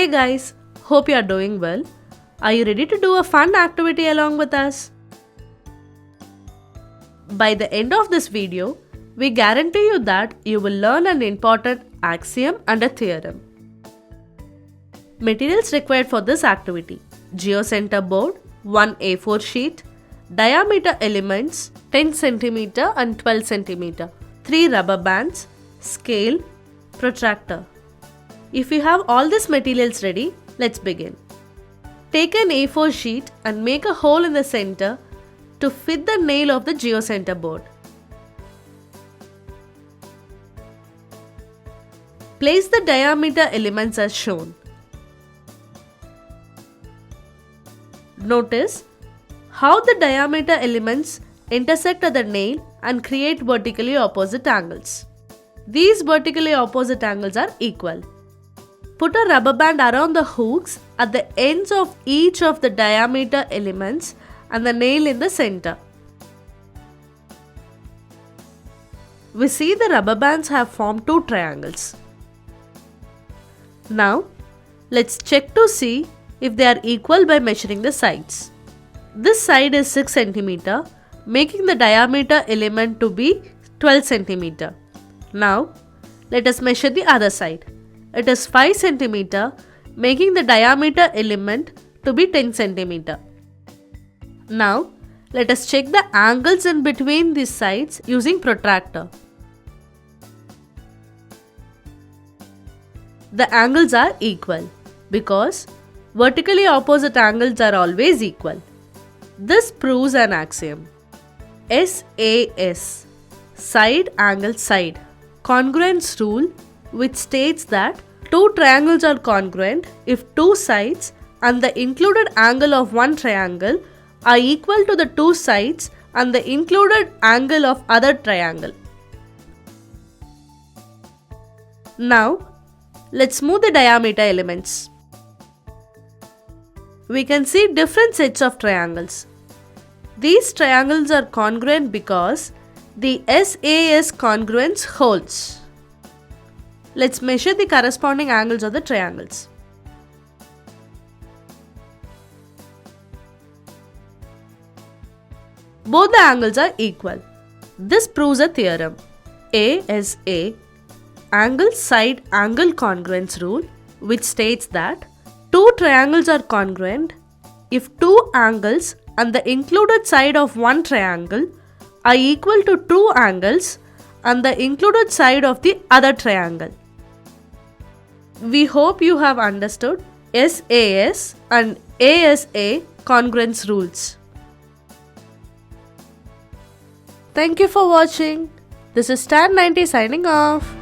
Hey guys, hope you are doing well. Are you ready to do a fun activity along with us? By the end of this video, we guarantee you that you will learn an important axiom and a theorem. Materials required for this activity: geocenter board, 1 A4 sheet, diameter elements 10 cm and 12 cm, 3 rubber bands, scale, protractor. If you have all these materials ready, let's begin. Take an A4 sheet and make a hole in the center to fit the nail of the geocenter board. Place the diameter elements as shown. Notice how the diameter elements intersect at the nail and create vertically opposite angles. These vertically opposite angles are equal. Put a rubber band around the hooks at the ends of each of the diameter elements and the nail in the center. We see the rubber bands have formed two triangles. Now, let's check to see if they are equal by measuring the sides. This side is 6 cm, making the diameter element to be 12 cm. Now, let us measure the other side. It is 5 cm, making the diameter element to be 10 cm. Now, let us check the angles in between these sides using protractor. The angles are equal because vertically opposite angles are always equal. This proves an axiom. SAS, side angle side, congruence rule, which states that two triangles are congruent if two sides and the included angle of one triangle are equal to the two sides and the included angle of other triangle. Now, let's move the diameter elements. We can see different sets of triangles. These triangles are congruent because the SAS congruence holds. Let's measure the corresponding angles of the triangles. Both the angles are equal. This proves a theorem. ASA, angle side angle congruence rule, which states that two triangles are congruent if two angles and the included side of one triangle are equal to two angles and the included side of the other triangle. We hope you have understood SAS and ASA congruence rules. Thank you for watching. This is Stan90 signing off.